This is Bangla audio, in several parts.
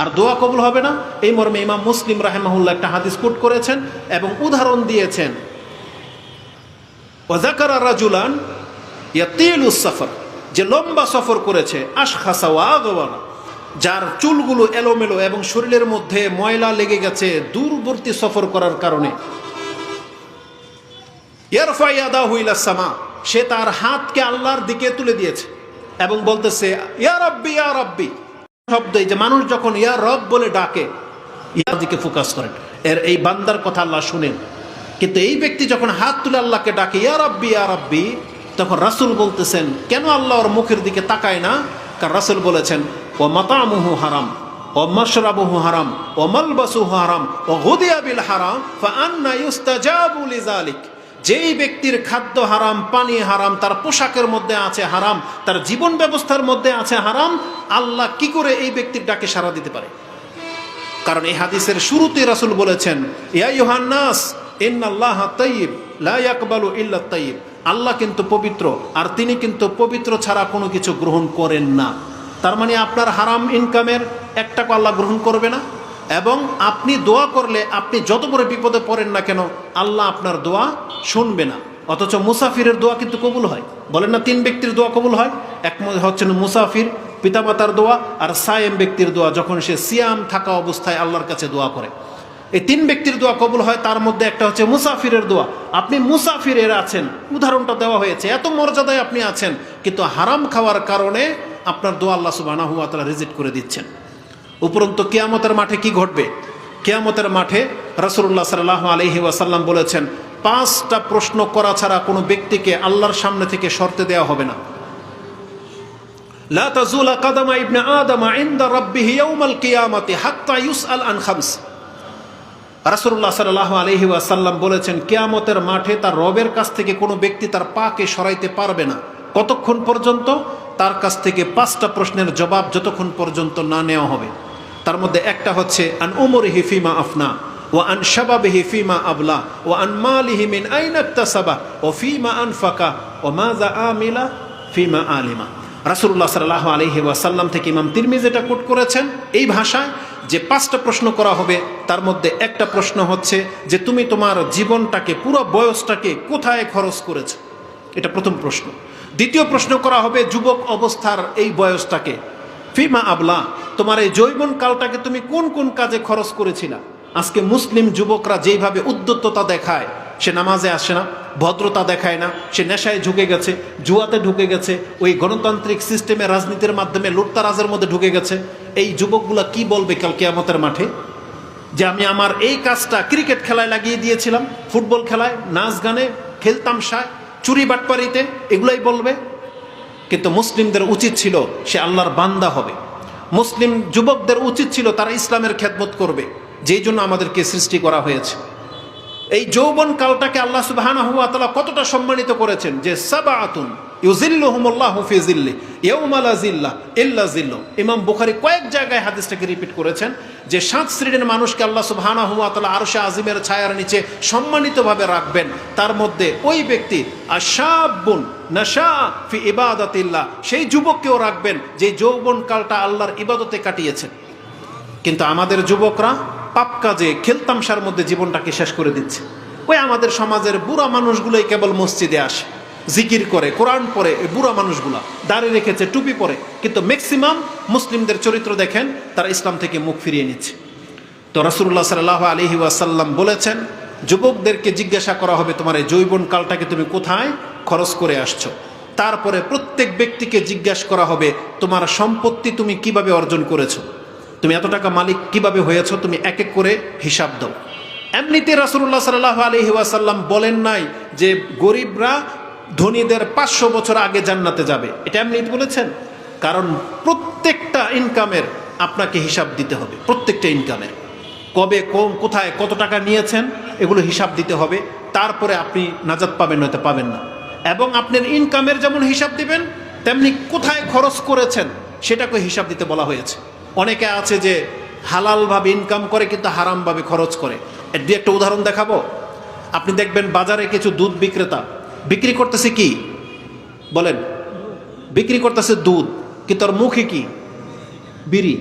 আর দোয়া কবুল হবে না, এই মর্মে ইমাম মুসলিম রাহিমাহুল্লাহ একটা হাদিস কোট করেছেন এবং উদাহরণ দিয়েছেন। ওয়াযাকারা রাজুলান ইয়াতিলুস সফর, যে লম্বা সফর করেছে, আশখাসা ওয়া আগওয়ারা, যার চুলগুলো এলোমেলো এবং শরীরের মধ্যে ময়লা লেগে গেছে দূরবর্তী সফর করার কারণে। ইয়ারফা ইয়াদাহু ইলাস সামা, সে তার হাতকে আল্লাহর দিকে তুলে দিয়েছে এবং বলতেছে ইয়া রাব্বি ইয়া রাব্বি শব্দ। এই যে মানুষ যখন ইয়া রব বলে ডাকে, ইয়ার দিকে ফোকাস করেন, এই বান্দার কথা আল্লাহ শুনেন। কিন্তু এই ব্যক্তি যখন হাত তুলে আল্লাহকে ডাকে ইয়া রাব্বি ইয়া রাব্বি, তখন রাসূল বলতেছেন কেন আল্লাহ ওর মুখের দিকে তাকায় না? কারণ রাসূল বলেছেন ও মাতামুহু হারাম ও মাশরাবুহু হারাম ও মালবাসুহু হারাম ও গুদিয়া বিল হারাম ফাআন্না ইউস্তাজাবু লিযালিক। যেই ব্যক্তির খাদ্য হারাম, পানি হারাম, তার পোশাকের মধ্যে আছে হারাম, তার জীবন ব্যবস্থার মধ্যে আছে হারাম, আল্লাহ কি করে এই ব্যক্তির ডাকে সাড়া দিতে পারে? কারণ এই হাদিসের শুরুতে রাসূল বলেছেন ইয়া আইয়ুহান নাস ইন্নাল্লাহা তাইয়্যিব লা ইয়াকবালু ইল্লা তাইয়্যিব, আল্লাহ কিন্তু পবিত্র আর তিনি কিন্তু পবিত্র ছাড়া কোনো কিছু গ্রহণ করেন না। তার মানে আপনার হারাম ইনকামের এক টাকা আল্লাহ গ্রহণ করবে না, এবং আপনি দোয়া করলে আপনি যত বড় বিপদে পড়েন না কেন আল্লাহ আপনার দোয়া শুনবে না। অথচ মুসাফিরের দোয়া কিন্তু কবুল হয়। বলেন না 3 ব্যক্তির দোয়া কবুল হয়, এক হচ্ছেন মুসাফির, পিতামাতার দোয়া, আর সায়েম ব্যক্তির দোয়া, যখন সে সিয়াম থাকা অবস্থায় আল্লাহর কাছে দোয়া করে। এই 3 ব্যক্তির দোয়া কবুল হয়, তার মধ্যে একটা হচ্ছে মুসাফিরের দোয়া। আপনি মুসাফিরের আছেন, উদাহরণটা দেওয়া হয়েছে, এত মর্যাদায় আপনি আছেন, কিন্তু হারাম খাওয়ার কারণে আপনার দোয়া আল্লাহ সুবহানাহু ওয়া তাআলা রিজেক্ট করে দিচ্ছেন। উপরন্তু কিয়ামতের মাঠে কি ঘটবে? কিয়ামতের মাঠে রাসূলুল্লাহ সাল্লাল্লাহু আলাইহি ওয়াসাল্লাম বলেছেন 5টা প্রশ্ন করা ছাড়া কোনো ব্যক্তিকে আল্লাহর সামনে থেকে সরতে দেওয়া হবে না। লা তাজুলা কাদামা ইবনে আদম ইনদা রাব্বিহি ইয়াউমাল কিয়ামাতি হাত্তা ইউসআল আন খামস। রাসূলুল্লাহ সাল্লাল্লাহু আলাইহি ওয়াসাল্লাম বলেছেন কিয়ামতের মাঠে তার রবের কাছ থেকে কোনো ব্যক্তি তার পাকে সরাইতে পারবে না। কতক্ষণ পর্যন্ত? তার কাছ থেকে 5টা প্রশ্নের জবাব যতক্ষণ পর্যন্ত না নেওয়া হবে। তার মধ্যে একটা হচ্ছে আন উমরিহি ফিমা আফনা ওয়া আন শাবাবিহি ফিমা আবলা ওয়া আন মালিহি মিন আইনা ইকতাসাবা ওয়া ফিমা আনফাকা ওয়া মাযা আমিলা ফিমা আলিমা। রাসূলুল্লাহ সাল্লাল্লাহু আলাইহি ওয়াসাল্লাম থেকে ইমাম তিরমিজি এটা কোট করেছেন এই ভাষায় যে 5টা প্রশ্ন করা হবে। তার মধ্যে একটা প্রশ্ন হচ্ছে যে তুমি তোমার জীবনটাকে, পুরো বয়সটাকে কোথায় খরচ করেছো, এটা প্রথম প্রশ্ন। দ্বিতীয় প্রশ্ন করা হবে যুবক অবস্থার এই বয়সটাকে, ফিমা আবলা, তোমার এই যৌবন কালটাকে তুমি কোন কোন কাজে খরচ করেছিলা। আজকে মুসলিম যুবকরা যেইভাবে উদ্যততা দেখায়, সে নামাজে আসে না, ভদ্রতা দেখায় না, সে নেশায় ঢুকে গেছে, জুয়াতে ঢুকে গেছে, ওই গণতান্ত্রিক সিস্টেমে রাজনীতির মাধ্যমে লুটতারাজের মধ্যে ঢুকে গেছে। এই যুবকগুলা কি বলবে কাল কিয়ামতের মাঠে যে আমি আমার এই কাজটা ক্রিকেট খেলায় লাগিয়ে দিয়েছিলাম, ফুটবল খেলায়, নাচ গানে, খেলতামশায়, চুরি বাটপারিতে, এগুলাই বলবে। কিন্তু মুসলিমদের উচিত ছিল সে আল্লাহর বান্দা হবে। মুসলিম যুবকদের উচিত ছিল তারা ইসলামের খেদমত করবে, যেই জন্য আমাদেরকে সৃষ্টি করা হয়েছে। এই যৌবন কালটাকে আল্লাহ সুবহানাহু ওয়া তাআলা কতটা সম্মানিত করেছেন যে সাবাআতুন ইউজিল্লুহুমুল্লাহু ফি জিল্লি ইয়াউমা লা জিল্লা ইল্লা জিল্লু। ইমাম বুখারী কয়েক জায়গায় হাদিসটাকে রিপিট করেছেন যে 7 শ্রেণীর মানুষকে আল্লাহ সুবহানাহু ওয়া তাআলা আরশে আজিমের ছায়ার নিচে সম্মানিতভাবে রাখবেন। তার মধ্যে ওই ব্যক্তি আশাবুন নাশা ফি ইবাদাতিল্লাহ, সেই যুবককেও রাখবেন যে যৌবন কালটা আল্লাহর ইবাদতে কাটিয়েছেন। কিন্তু আমাদের যুবকরা পাপ কাজে, খেলতামশার মধ্যে জীবনটাকে শেষ করে দিচ্ছে। ওই আমাদের সমাজের বুড়া মানুষগুলোই কেবল মসজিদে আসে, জিকির করে, কোরআন পড়ে, এই বুড়া মানুষগুলা দাড়ি রেখেছে, টুপি পরে, কিন্তু ম্যাক্সিমাম মুসলিমদের চরিত্র দেখেন তারা ইসলাম থেকে মুখ ফিরিয়ে নিচ্ছে। তো রাসূলুল্লাহ সাল্লাল্লাহু আলাইহি ওয়াসাল্লাম বলেছেন যুবকদেরকে জিজ্ঞাসা করা হবে তোমার এই যৌবন কালটাকে তুমি কোথায় খরচ করে আসছো। তারপরে প্রত্যেক ব্যক্তিকে জিজ্ঞাসা করা হবে তোমার সম্পত্তি তুমি কিভাবে অর্জন করেছো, তুমি এত টাকা মালিক কিভাবে হয়েছ, তুমি এক এক করে হিসাব দাও। এমনিতে রাসূলুল্লাহ সাল্লাল্লাহু আলাইহি ওয়াসাল্লাম বলেন নাই যে গরিবরা ধনীদের 500 বছর আগে জান্নাতে যাবে, এটা এমনিতে বলেছেন। কারণ প্রত্যেকটা ইনকামের আপনাকে হিসাব দিতে হবে, প্রত্যেকটা ইনকামের কবে, কোথায়, কত টাকা নিয়েছেন, এগুলো হিসাব দিতে হবে। তারপরে আপনি নাজাত পাবেন, নয়তো পাবেন না। এবং আপনার ইনকামের যেমন হিসাব দিবেন, তেমনি কোথায় খরচ করেছেন সেটাকে হিসাব দিতে বলা হয়েছে। অনেকে আছে যে হালালভাবে ইনকাম করে কিন্তু হারামভাবে খরচ করে। এর দিয়ে একটা উদাহরণ দেখাবো। আপনি দেখবেন বাজারে কিছু দুধ বিক্রেতা বিক্রি করতেছে কি বলেন, বিক্রি করতেছে দুধ, কিন্তু ওর মুখে কি বিড়ি।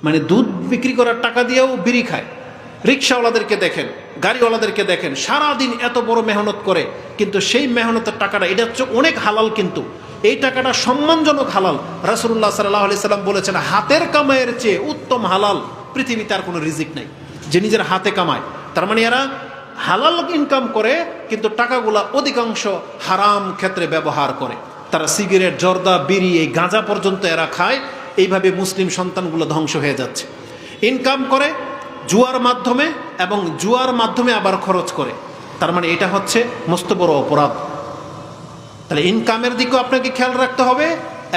মানে দুধ বিক্রি করার টাকা দিয়েও বিড়ি খায়। রিক্সাওয়ালাদেরকে দেখেন, গাড়িওয়ালাদেরকে দেখেন, সারাদিন এত বড় মেহনত করে, কিন্তু সেই মেহনতের টাকাটা, এটা হচ্ছে অনেক হালাল, কিন্তু এই টাকাটা সম্মানজনক হালাল। রাসূলুল্লাহ সাল্লাল্লাহু আলাইহি সাল্লাম বলেছেন, হাতের কামাইয়ের চেয়ে উত্তম হালাল পৃথিবীতে আর কোনো রিজিক নাই, যে নিজের হাতে কামায়। তার মানে এরা হালাল ইনকাম করে, কিন্তু টাকাগুলা অধিকাংশ হারাম ক্ষেত্রে ব্যবহার করে। তারা সিগারেট, জর্দা, বিড়ি, এই গাঁজা পর্যন্ত এরা খায়। এইভাবে মুসলিম সন্তানগুলো ধ্বংস হয়ে যাচ্ছে। ইনকাম করে জুয়ার মাধ্যমে, এবং জুয়ার মাধ্যমে আবার খরচ করে। তার মানে এটা হচ্ছে মস্ত বড় অপরাধ। তাহলে ইনকামের দিকেও আপনাকে খেয়াল রাখতে হবে,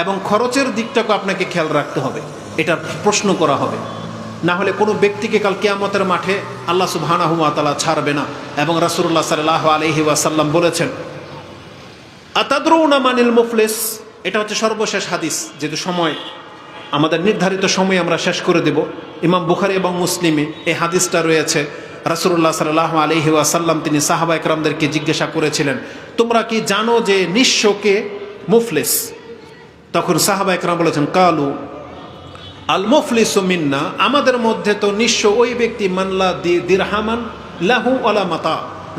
এবং খরচের দিকটাকেও আপনাকে খেয়াল রাখতে হবে। এটার প্রশ্ন করা হবে, না হলে কোনো ব্যক্তিকে কাল কিয়ামতের মাঠে আল্লাহ সুবহানাহু ওয়া তাআলা ছাড়বে না। এবং রাসূলুল্লাহ সাল্লাল্লাহু আলাইহি ওয়াসাল্লাম বলেছেন, আতাদরুনা মানিল মুফলিস। এটা হচ্ছে সর্বশেষ হাদিস, যেহেতু সময় আমাদের নির্ধারিত সময় আমরা শেষ করে দেব। ইমাম বুখারী এবং মুসলিমে এই হাদিসটা রয়েছে। রাসূলুল্লাহ সাল্লাল্লাহু আলাইহি ওয়াসাল্লাম তিনি সাহাবা একরামদেরকে জিজ্ঞাসা করেছিলেন, তোমরা কি জানো যে নিঃস্বকে মুফলিস? তখন সাহাবা একরাম বলেছেন, কালু আল মুফলিসু মিন্না, আমাদের মধ্যে তো নিঃস্ব ওই ব্যক্তি, মানলা দিরহামান লাহু ওয়ালা মাতা,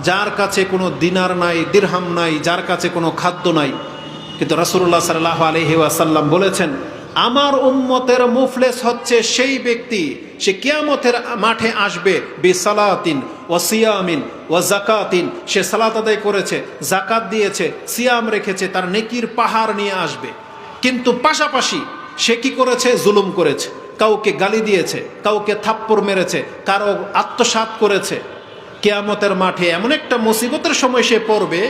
যার কাছে কোনো দিনার নাই, দিরহাম নাই, যার কাছে কোনো খাদ্য নাই। কিন্তু রাসূলুল্লাহ সাল্লাল্লাহু আলাইহি ওয়াসাল্লাম বলেছেন, আমার উম্মতের মুফলিস হচ্ছে সেই ব্যক্তি, সে কিয়ামতের মাঠে আসবে বিসালাতিন ওয়া সিয়ামিন ওয়া যাকাতিন, সে সালাত আদায় করেছে, যাকাত দিয়েছে, সিয়াম রেখেছে, তার নেকির পাহাড় নিয়ে আসবে। কিন্তু পাশাপাশি সে কি করেছে? জুলুম করেছে, কাউকে গালি দিয়েছে, কাউকে থাপ্পড় মেরেছে, কারো আত্মসাৎ করেছে। কিয়ামতের মাঠে এমন একটা মুসিবতের সময় সে পড়বে,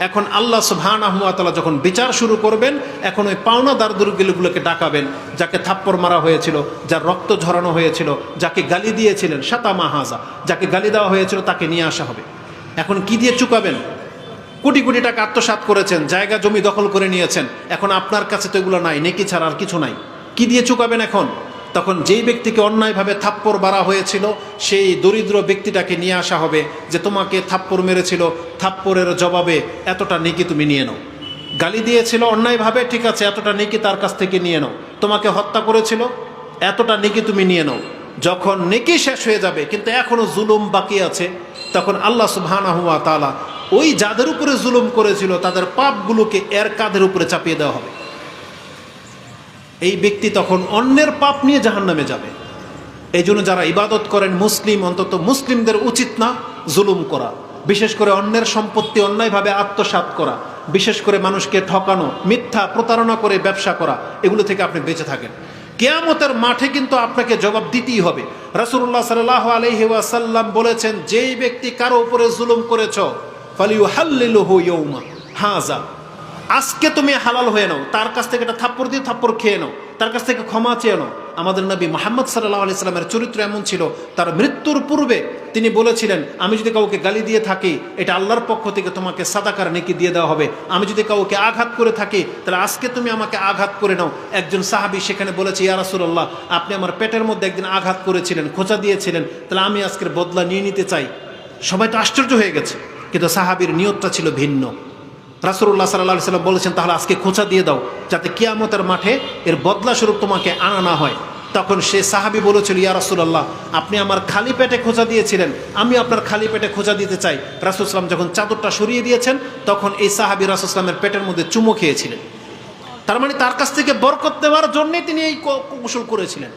এখন আল্লাহ সুবহানাহু ওয়া তাআলা যখন বিচার শুরু করবেন, এখন ওই পাওনাদারগুলোকে ডাকাবেন, যাকে থাপ্পড় মারা হয়েছিল, যার রক্ত ঝরানো হয়েছিল, যাকে গালি দিয়েছিলেন, শাতামা হাজা, যাকে গালি দেওয়া হয়েছিল, তাকে নিয়ে আসা হবে। এখন কি দিয়ে চুকাবেন? কোটি কোটি টাকা আত্মসাৎ করেছেন, জায়গা জমি দখল করে নিয়েছেন, এখন আপনার কাছে তো এগুলো নাই, নেকি ছাড়া আর কিছু নাই, কি দিয়ে চুকাবেন এখন? তখন যেই ব্যক্তিকে অন্যায়ভাবে থাপ্পড় মারা হয়েছিল, সেই দরিদ্র ব্যক্তিটাকে নিয়ে আসা হবে, যে তোমাকে থাপ্পড় মেরেছিল, থাপ্পড়ের জবাবে এতটা নেকি তুমি নিয়ে নাও। গালি দিয়েছিল অন্যায়ভাবে, ঠিক আছে, এতটা নেকি তার কাছ থেকে নিয়ে নাও। তোমাকে হত্যা করেছিল, এতটা নেকি তুমি নিয়ে নাও। যখন নেকি শেষ হয়ে যাবে, কিন্তু এখনো জুলুম বাকি আছে, তখন আল্লাহ সুবহানাহু ওয়া তাআলা ওই যাদের উপরে জুলুম করেছিল তাদের পাপগুলোকে এর কাঁধের উপরে চাপিয়ে দেওয়া হবে। এই ব্যক্তি তখন অন্যের পাপ নিয়ে জাহান্নামে যাবে। এই জন্য যারা ইবাদত করেন মুসলিম, অন্তত মুসলিমদের উচিত না জুলুম করা, বিশেষ করে অন্যের সম্পত্তি অন্যায়ভাবে আত্মসাৎ করা, বিশেষ করে মানুষকে ঠকানো, মিথ্যা প্রতারণা করে ব্যবসা করা, এগুলো থেকে আপনি বেঁচে থাকেন। কিয়ামতের মাঠে কিন্তু আপনাকে জবাব দিতেই হবে। রাসূলুল্লাহ সাল্লাল্লাহু আলাইহি ওয়াসাল্লাম বলেছেন, যেই ব্যক্তি কারো উপরে জুলুম করেছ, ফালিউহাল্লিলহু ইয়াওমা হাযা, আজকে তুমি হালাল হয়ে নাও, তার কাছ থেকে একটা থাপ্পড় দিয়ে থাপ্পড় খেয়ে নাও, তার কাছ থেকে ক্ষমা চেয়ে নাও। আমাদের নবী মুহাম্মদ সাল্লাল্লাহু আলাইহি সাল্লামের চরিত্র এমন ছিল, তার মৃত্যুর পূর্বে তিনি বলেছিলেন, আমি যদি কাউকে গালি দিয়ে থাকি, এটা আল্লাহর পক্ষ থেকে তোমাকে সাদাকার নেকি দিয়ে দেওয়া হবে। আমি যদি কাউকে আঘাত করে থাকি, তাহলে আজকে তুমি আমাকে আঘাত করে নাও। একজন সাহাবী সেখানে বলেছে, ইয়া রাসূলুল্লাহ, আপনি আমার পেটের মধ্যে একদিন আঘাত করেছিলেন, খোঁচা দিয়েছিলেন, তাহলে আমি আজকের বদলা নিয়ে নিতে চাই। সবাই তো আশ্চর্য হয়ে গেছে, কিন্তু সাহাবীর নিয়তটা ছিল ভিন্ন। রাসূলুল্লাহ সাল্লাল্লাহু আলাইহি সাল্লাম বলেছেন, তাহলে আজকে খোঁচা দিয়ে দাও, যাতে কিয়ামতের মাঠে এর বদলা স্বরূপ তোমাকে আনা না হয়। তখন সে সাহাবী বলেছিল, ইয়া রাসূলুল্লাহ, আপনি আমার খালি পেটে খোঁচা দিয়েছিলেন, আমি আপনার খালি পেটে খোঁচা দিতে চাই। রাসূল সাল্লাল্লাহু আলাইহি ওয়াসাল্লাম যখন চাদরটা সরিয়ে দিয়েছেন, তখন এই সাহাবী রাসূল সাল্লাল্লাহু আলাইহি ওয়াসাল্লামের পেটের মধ্যে চুমু খেয়েছিলেন। তার মানে তার কাছ থেকে বরকত নেওয়ার জন্যই তিনি এই কৌশল করেছিলেন।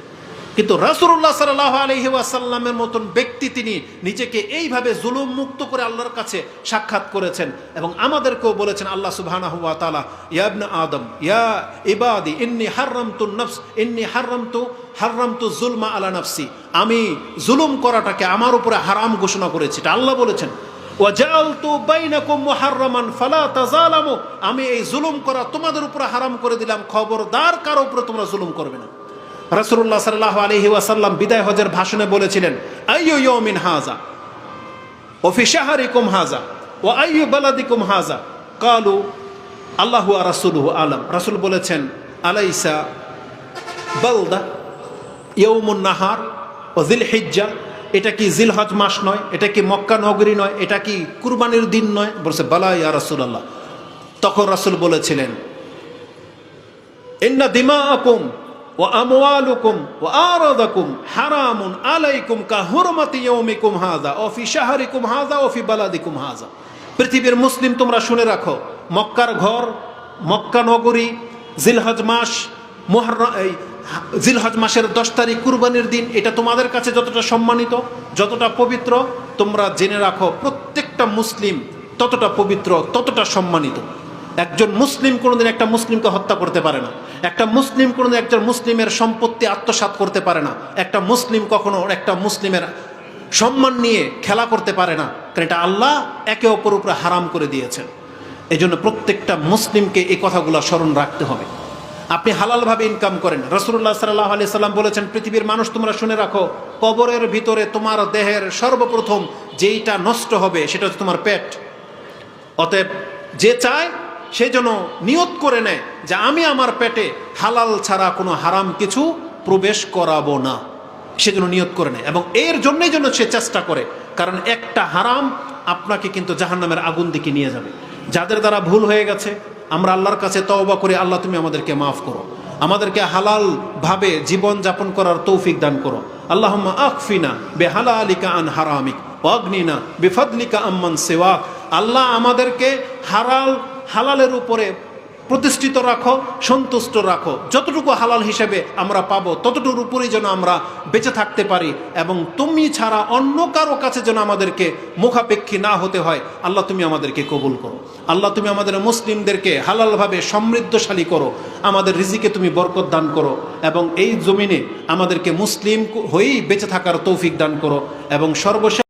কিন্তু রাসূলুল্লাহ সাল্লাল্লাহু আলাইহি ওয়াসাল্লামের মতন ব্যক্তি, তিনি নিজেকে এইভাবে জুলুম মুক্ত করে আল্লাহর কাছে সাক্ষাৎ করেছেন, এবং আমাদেরকেও বলেছেন আল্লাহ সুবহানাহু ওয়া তাআলা, ইয়া ইবনা আদম ইয়া ইবাদি ইন্নী হাররামতুন নাফস ইন্নী হাররামতু যুলমা আলা নাফসি, আমি জুলুম করাটাকে আমার উপরে হারাম ঘোষণা করেছি, এটা আল্লাহ বলেছেন। ওয়া জাআলতু বাইনাকুম মুহাররামান ফালা তাযালামু, আমি এই জুলুম করা তোমাদের উপরে হারাম করে দিলাম, খবরদার কারো উপরে তোমরা জুলুম করবে না। রাসূলুল্লাহ সাল্লাল্লাহু আলাইহি ওয়াসাল্লাম বিদায় হজের ভাষণে বলেছিলেন, আইয়ু ইয়াউমিন হাযা ওয়া ফি শাহরিকুম হাযা ওয়া আইয়ু বালাদিকুম হাযা, ক্বালু আল্লাহু ওয়া রাসূলুহু আলাম। রাসূল বলেছেন, আলাইসা বালদা ইয়াউমুন নাহার ওয়া যিলহিজ্জা, এটা কি জিলহজ মাস নয়? এটা কি মক্কা নগরী নয়? এটা কি কুরবানির দিন নয়? বলছে, বালা ইয়া রাসূলুল্লাহ। তখন রাসূল বলেছিলেন, ইন্না দিমাআকুম ওয়া আমওয়ালুকুম ওয়া আরাদাকুম হারামুন আলাইকুম কাহুরমাতি ইয়াউমিকুম হাযা ওয়া ফি শাহরিকুম হাযা ওয়া ফি বালাদিকুম হাযা। পৃথিবীর মুসলিম তোমরা শুনে রাখো, মক্কার ঘর, মক্কা নগরী, জিলহজ মাস, জিলহজ মাসের 10 তারিখ কুরবানির দিন, এটা তোমাদের কাছে যতটা সম্মানিত, যতটা পবিত্র, তোমরা জেনে রাখো প্রত্যেকটা মুসলিম ততটা পবিত্র, ততটা সম্মানিত। একজন মুসলিম কোনোদিন একটা মুসলিমকে হত্যা করতে পারে না, একটা মুসলিম কোনোদিন একজন মুসলিমের সম্পত্তি আত্মসাৎ করতে পারে না, একটা মুসলিম কখনো একটা মুসলিমের সম্মান নিয়ে খেলা করতে পারে না, কারণ এটা আল্লাহ একে অপর উপরে হারাম করে দিয়েছেন। এই জন্য প্রত্যেকটা মুসলিমকে এই কথাগুলো স্মরণ রাখতে হবে। আপনি হালালভাবে ইনকাম করেন। রাসূলুল্লাহ সাল্লাল্লাহু আলাইহি সাল্লাম বলেছেন, পৃথিবীর মানুষ তোমরা শুনে রাখো, কবরের ভিতরে তোমার দেহের সর্বপ্রথম যেইটা নষ্ট হবে সেটা হচ্ছে তোমার পেট। অতএব যে চায় সে যেন নিয়ত করে নেয় যে আমি আমার পেটে হালাল ছাড়া কোনো হারাম কিছু প্রবেশ করাবো না, সেজন্য নিয়ত করে নেয় এবং এর জন্যই জন্য সে চেষ্টা করে। কারণ একটা হারাম আপনাকে কিন্তু জাহান্নামের আগুন দিকে নিয়ে যাবে। যাদের দ্বারা ভুল হয়ে গেছে আমরা আল্লাহর কাছে তওবা করি, আল্লাহ তুমি আমাদেরকে মাফ করো, আমাদেরকে হালাল ভাবে জীবন যাপন করার তৌফিক দান করো। আল্লাহুম্মা আকফিনা বিহালালিকা আন হারামিক ওয়াগনিনা বিফাদলিকা আম্মান সিওয়াক। আল্লাহ আমাদেরকে হালালের উপরে প্রতিষ্ঠিত রাখো, সন্তুষ্ট রাখো। যতটুকু হালাল হিসেবে আমরা পাবো ততটুকুর উপরেই যেন আমরা বেঁচে থাকতে পারি এবং তুমি ছাড়া অন্য কারো কাছে যেন আমাদেরকে মুখাপেক্ষী না হতে হয়। আল্লাহ তুমি আমাদেরকে কবুল করো। আল্লাহ তুমি আমাদের মুসলিমদেরকে হালালভাবে সমৃদ্ধশালী করো, আমাদের রিজিকে তুমি বরকত দান করো এবং এই জমিনে আমাদেরকে মুসলিম হয়েই বেঁচে থাকার তৌফিক দান করো এবং সর্বশেষ